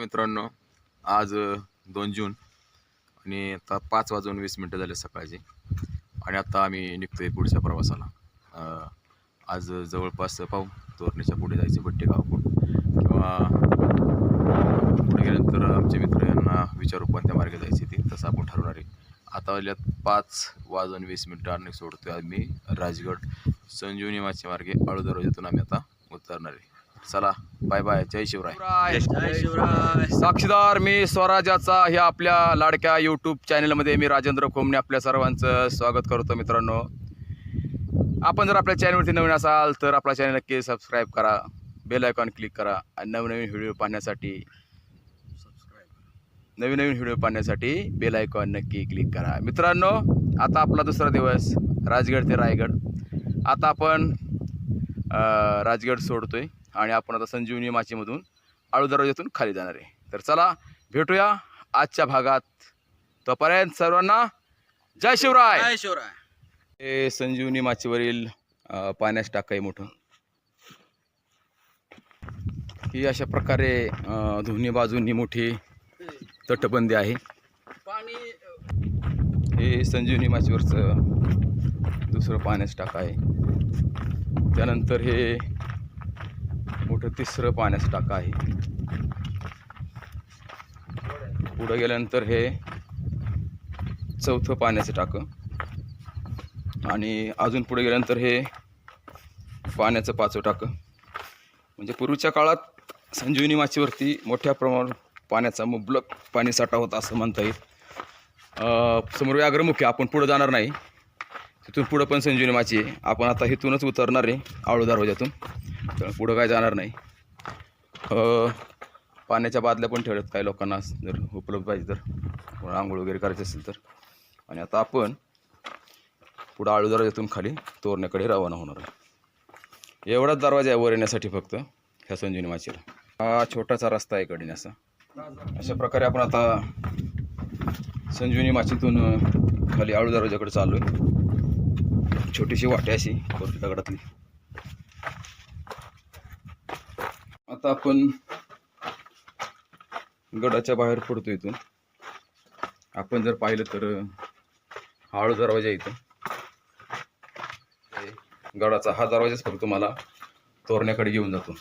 मित्रांनो, आज 2 जून आणि आता 5:20 झाले सकाळचे आणि आता आम्ही निघतोय पुढच्या प्रवासाला. आज जवळपास पाहू तोरणीच्या पुढे जायचं बट्टे गावाकडून किंवा पुढे गेल्यानंतर आमचे मित्र यांना विचारू कोणत्या मार्गे जायचे ते तसं आपण ठरवणार आहे. आता वाजल्यात 5:20 आणि सोडतोय आम्ही राजगड संजीवनी माची मार्गे आळू दरवाजातून आम्ही आता उतरणार आहे. चला बाय बाय, जय शिवराय. जय शिवराय. साक्षीदार मी स्वराज्याचा ह्या आपल्या लाडक्या यूट्यूब चॅनलमध्ये मी राजेंद्र खोमणे आपल्या सर्वांचं स्वागत करतो. मित्रांनो, आपण जर आपल्या चॅनलवरती नवीन असाल तर आपला चॅनल नक्की सबस्क्राईब करा, बेल आयकॉन क्लिक करा आणि नवीन व्हिडिओ पाहण्यासाठी बेल आयकॉन नक्की क्लिक करा. मित्रांनो, आता आपला दुसरा दिवस राजगड ते रायगड. आता आपण राजगड सोडतोय आणि आपण आता संजीवनी माचीमधून आळू दरवाजातून खाली जाणार आहे. तर चला भेटूया आजच्या भागात. तोपर्यंत सर्वांना जय शिवराय. जय शिवराय. हे संजीवनी माचीवरील पाण्यास टाकाय मोठं. ही अशा प्रकारे दोन्ही बाजूंनी मोठी तटबंदी आहे. पाणी हे संजीवनी माचीवरचं दुसरं पाण्यास टाका आहे. त्यानंतर हे मोठं तिसरं पाण्याचं टाका आहे. पुढं गेल्यानंतर हे चौथं पाण्याचं टाकं आणि अजून पुढे गेल्यानंतर हे पाण्याचं 5वं टाकं. म्हणजे पूर्वीच्या काळात संजीवनी माचीवरती मोठ्या प्रमाणात पाण्याचा मुबलक पाणी साठा होता असं म्हणता येईल. समोर व्याघ्रमुखी, आपण पुढं जाणार नाही, तिथून पुढं पण संजीवनी माची आहे. आपण आता इथूनच उतरणार आहे आळू दरवाजातून, तर पुढं काय जाणार नाही. पाण्याच्या बादल्या पण ठेवल्यात काही लोकांना जर उपलब्ध पाहिजे तर, आंघोळ वगैरे करायची असेल तर. आणि आता आपण पुढं आळू दरवाजातून खाली तोरण्याकडे रवाना होणार आहे. एवढाच दरवाजा आहे वर येण्यासाठी फक्त ह्या संजीवनी माचीला. हा छोटासा रस्ता आहे कडीने असा. अशा प्रकारे आपण आता संजीवनी माचीतून खाली आळू दरवाजाकडे चाललो आहे. छोटीशी वाटे अशी दगडातली. आता आपण गडाच्या बाहेर पडतो. इथून आपण जर पाहिलं तर आळू दरवाजा इथं गडाचा हा दरवाजाच फक्त मला तोरण्याकडे घेऊन जातो.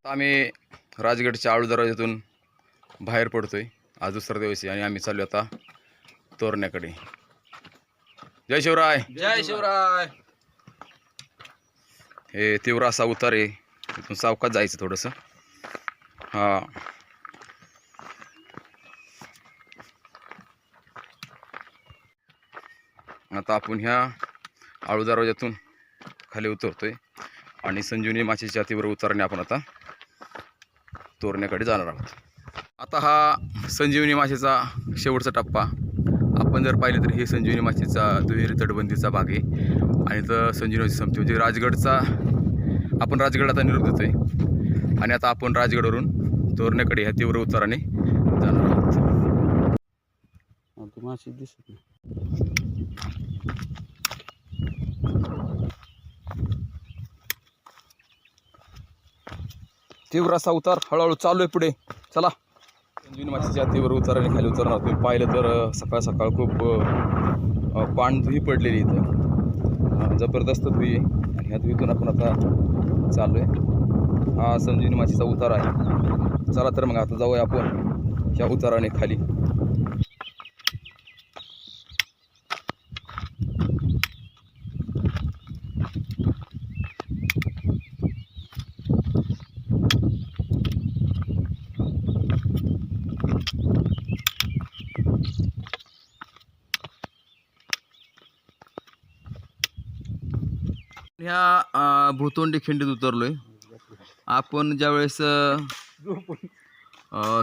आम्ही राजगडच्या आळू दरवाजातून बाहेर पडतोय. आज दुसरा दिवस आहे आणि आम्ही चाललो आता तोरण्याकडे. जय शिवराय. जय शिवराय. हे तीव्र असा उतार आहे, तिथून सावकाश जायचं थोडंसं. हा आता आपण ह्या आळू दरवाजातून खाली उतरतोय आणि संजीवनी माचीच्या तीव्र उताराने आपण आता तोरण्याकडे जाणार आहोत. आता हा संजीवनी माचीचा शेवटचा टप्पा. आपण जर पाहिलं तर हे संजीवनी माचीचा दुहेरी तटबंदीचा भाग आहे आणि तर संजीवनी संपते म्हणजे राजगडचा. आपण राजगड आता निरोप देतोय आणि आता आपण राजगडवरून तोरण्याकडे ह्या तीव्र उताराने जाणार आहोत. माशी दिसत नाही. तीव्र असा उतार हळूहळू चालू आहे पुढे. चला संजीवनी माचीच्या तीव्र उताराने खाली उतरणार. तुम्ही पाहिलं तर सकाळ सकाळ खूप पाणधुई पडलेली इथं, जबरदस्त धुई आहे आणि ह्या धुईतून आपण आता चालू आहे. हा संजीवनी माचीचा उतार आहे. चला तर मग आता जाऊया आपण ह्या उताराने खाली. ह्या भूतोंडी खिंडीत उतरलोय आपण. ज्यावेळेस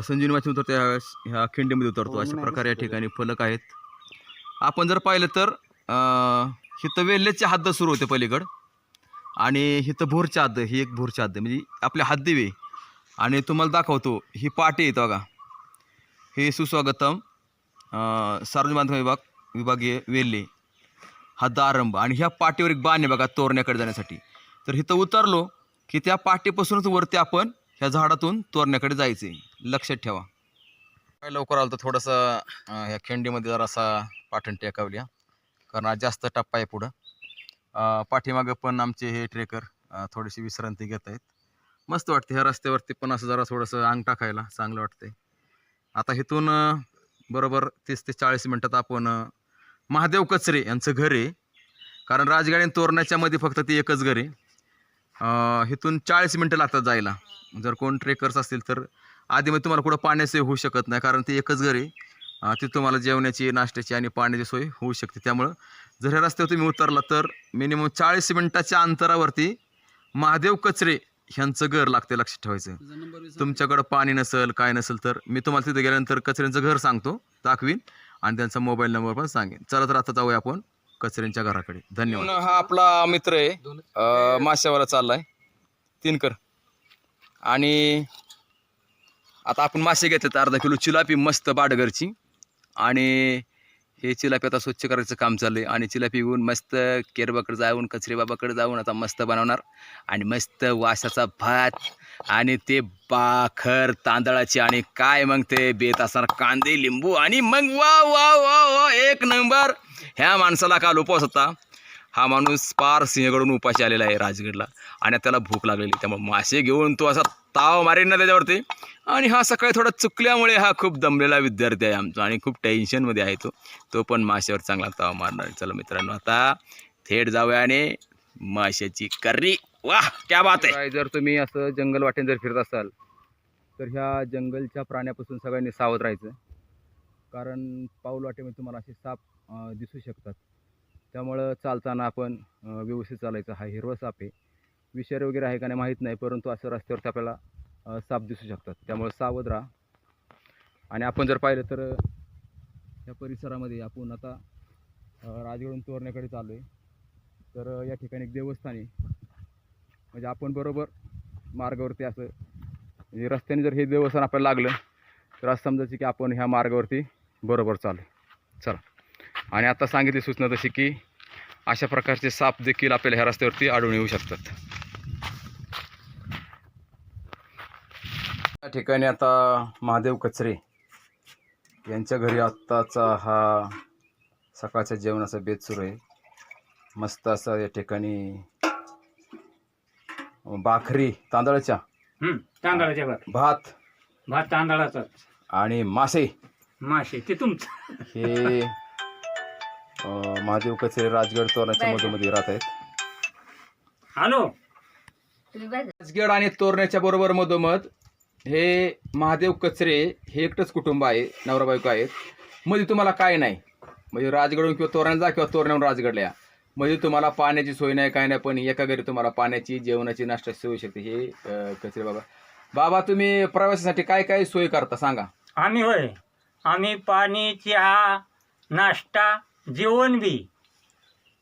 संजीवनी माची उतरतो त्यावेळेस ह्या खिंडीमध्ये उतरतो. अशा प्रकारे या ठिकाणी फलक आहेत. आपण जर पाहिलं तर इथं वेल्हेचे हद्द सुरू होते पलीकड आणि इथं भोरच्या हद्द, ही एक भोरच्या हद्द म्हणजे आपल्या हद्दीवे. आणि तुम्हाला दाखवतो ही पाटी येतं बघा, हे सुस्वागतम सार्वजनिक बांधकाम विभागीय वेल्हे हा दारंब आणि ह्या पाटीवर एक बाण आहे बघा तोरण्याकडे जाण्यासाठी. तर इथं उतरलो की त्या पाटीपासूनच वरती आपण ह्या झाडातून तोरण्याकडे जायचे, लक्षात ठेवा. काय लवकर आलं तर थोडंसं ह्या खिंडीमध्ये जरासा पाठण टेकावली कारण आज जास्त टप्पा आहे पुढं. पाठीमागं पण आमचे हे ट्रेकर थोडीशी विश्रांती घेत आहेत. मस्त वाटते ह्या रस्त्यावरती पण असं जरा थोडंसं अंग टाकायला चांगलं वाटतंय. आता इथून बरोबर 30 ते 40 मिनटात आपण महादेव कचरे यांचं घर आहे. कारण राजगाडी तोरण्याच्या मध्ये फक्त ती एकच घर आहे. इथून 40 मिनटं लागतात जायला. जर कोण ट्रेकर्स असतील तर आधीमध्ये तुम्हाला कुठं पाण्याची होऊ शकत नाही कारण ती एकच घर आहे. तिथं तुम्हाला जेवणाची, नाश्त्याची आणि पाण्याची सोय होऊ शकते. त्यामुळं जर ह्या रस्त्यावर तुम्ही उतरला तर मिनिमम 40 मिनटाच्या अंतरावरती महादेव कचरे ह्यांचं घर लागते, लक्षात ठेवायचं. तुमच्याकडं पाणी नसेल काय नसेल तर मी तुम्हाला तिथे गेल्यानंतर कचऱ्यांचं घर सांगतो, दाखवीन आणि त्यांचा मोबाईल नंबर पण सांगेन. चला तर आता जाऊया आपण कचऱ्यांच्या घराकडे. धन्यवाद. हा आपला मित्र आहे, माश्यावाला चाललाय 3 कर. आणि आता आपण मासे घेतले 1/2 किलो चिलापी मस्त बाडगरची. आणि हे चिलापी आता स्वच्छ करायचं काम चाललंय आणि चिलापी घेऊन मस्त केरबाकडे जाऊन कचरे बाबाकडे जाऊन आता मस्त बनवणार आणि मस्त वासाचा भात आणि ते भाकर तांदळाची आणि काय मग ते बेत असणार कांदे लिंबू आणि मग वा वा वा वा 1 नंबर. ह्या माणसाला काल उपवास होता. हा माणूस पार सिंहगडून उपाशी आलेला आहे राजगडला आणि त्याला भूक लागलेली, त्यामुळे मासे घेऊन तो असा ताव मारेन ना त्याच्यावरती. आणि हा सकाळी थोडा चुकल्यामुळे हा खूप दमलेला विद्यार्थी आहे आमचा आणि खूप टेन्शनमध्ये आहे तो पण माशावर चांगला ताव मारणार. चला मित्रांनो आता थेट जाऊया आणि माशाची कर्री. वाह क्या बात आहे. जर तुम्ही असं जंगल वाटेन जर फिरत असाल तर ह्या जंगलच्या प्राण्यापासून सगळ्यांनी सावध राहायचं. कारण पाऊल वाटेमध्ये तुम्हाला असे साप दिसू शकतात. त्यामुळं चालताना आपण व्यवस्थित चालायचं. हा हिरवा साप आहे, विषारी वगैरे आहे का नाही माहीत नाही, परंतु असं रस्त्यावरती आपल्याला साप दिसू शकतात. त्यामुळे सावध राहा. आणि आपण जर पाहिलं तर या परिसरामध्ये आपण आता राजगडून तोरण्याकडे चाललो आहे. तर या ठिकाणी एक देवस्थान आहे. म्हणजे आपण बरोबर मार्गावरती असं म्हणजे रस्त्याने जर हे देवस्थान आपल्याला लागलं तर असं समजायचं की आपण ह्या मार्गावरती बरोबर चालू आहे. चला. आणि आता सांगितली सूचना तशी की अशा प्रकारचे साप देखील आपल्याला ह्या रस्त्यावरती आढळून येऊ शकतात. या ठिकाणी आता महादेव कचरे यांच्या घरी आत्ताचा हा सकाळच्या जेवणाचा बेत सुरू आहे. मस्त असा या ठिकाणी भाकरी तांदळाच्या भात तांदळाचा आणि मासे ते तुमचं हे महादेव कचरे राजगड तोरण्याच्या मधोमधी राहत आहेत. हॅलो राजगड आणि तोरण्याच्या बरोबर मधोमध हे महादेव कचरे हे एकटंच कुटुंब आहे, नवरा बायको आहेत. मध्ये तुम्हाला काय नाही, म्हणजे राजगडून किंवा तोरणा जा किंवा तोरण्याहून राजगडला या, म्हणजे तुम्हाला पाण्याची सोय नाही काय नाही, पण एका घरी तुम्हाला पाण्याची जेवणाची नाश्त्याची सोय होऊ शकते. हे कचरे बाबा तुम्ही प्रवासासाठी काय काय सोय करता सांगा. आम्ही पाणी, चहा, नाश्ता, जेवण बी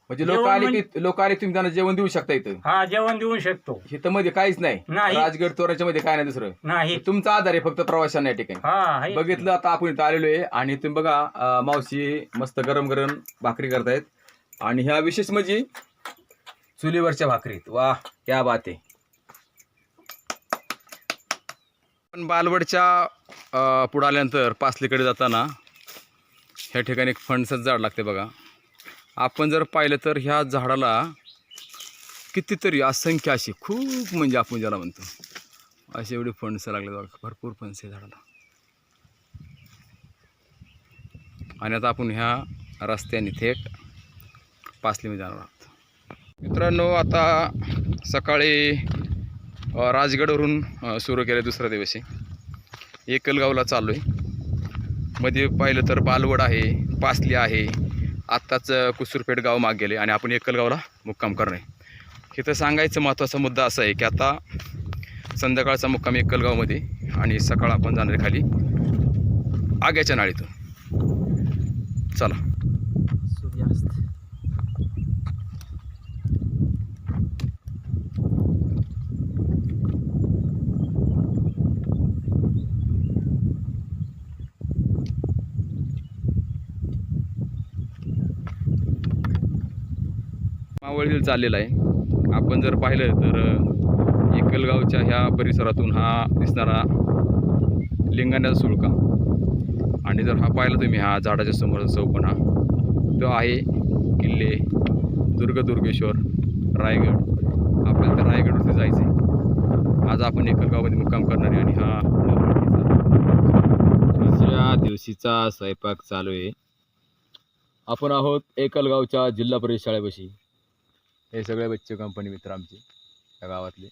म्हणजे लोक आले तुम्ही त्यांना जेवण देऊ शकता इथं. हा जेवण देऊ शकतो. इथं मध्ये काहीच नाही, राजगड तोरण्याच्या मध्ये काय नाही दुसरं नाही. तुमचा आधार आहे फक्त प्रवाशांना या ठिकाणी. बघितलं आता आपण इथं आलेलो आहे आणि तुम्ही बघा मावशी मस्त गरम गरम भाकरी करतायत आणि ह्या विशेष म्हणजे चुलीवरच्या भाकरीत. वाह क्या बात आहे. पण बालवडच्या पुढे आल्यानंतर पासलीकडे जाताना ह्या ठिकाणी एक फणसाचं झाड लागते बघा. आपण जर पाहिलं तर ह्या झाडाला कितीतरी असंख्य अशी खूप म्हणजे आपण ज्याला म्हणतो असे एवढे फणसं लागले बघा, भरपूर फणसे झाडाला. आणि आता आपण ह्या रस्त्याने थेट पासलीमध्ये जाणार आहोत. मित्रांनो आता सकाळी राजगडवरून सुरू केले दुसऱ्या दिवशी एकलगावला चाललो आहे. मध्ये पाहिलं तर बालवड आहे, पासली आहे, आत्ताच कुसूरपेठ गाव माग गेले आणि आपण एकलगावला मुक्काम करणे. इथं सांगायचं महत्त्वाचा मुद्दा असा आहे की आता संध्याकाळचा मुक्काम एकलगावमध्ये आणि सकाळ आपण जाणार खाली आग्याच्या नाळीतून. चला. सूर्यास्त मावळील चाललेला आहे. आपण जर पाहिलं तर एकलगावच्या ह्या परिसरातून हा दिसणारा लिंगाण्याचा सुळका आणि जर हा पाहिला तुम्ही हा झाडाच्या समोर चौकोन हा तो आहे किल्ले दुर्गेश्वर रायगड. आपल्याला त्या रायगडवरती जायचं आहे. आज आपण एकलगावमध्ये मुक्काम करणार आहे आणि हा दुसऱ्या दिवशीचा स्वयंपाक चालू आहे. आपण आहोत एकलगावच्या जिल्हा परिषद शाळेपाशी. हे सगळे बच्चे कंपनी मित्र आमचे त्या गावातले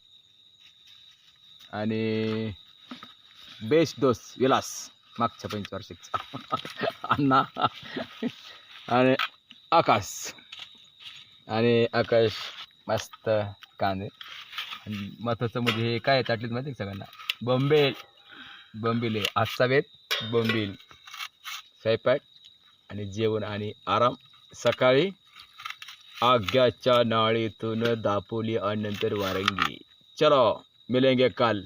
आणि बेस्ट दोस्त विलास मागच्या 25 अण्णा आणि आकाश मस्त कांदे आणि महत्वाचं म्हणजे हे काय ताटलीत माहिती आहे सगळ्यांना बंबील आहे आजचा वेत बंबील स्वयंपाक आणि जेवण आणि आराम. सकाळी आग्याच्या नाळीतून दापोली आणि नंतर वारंगी. चलो मिलेंगे कल.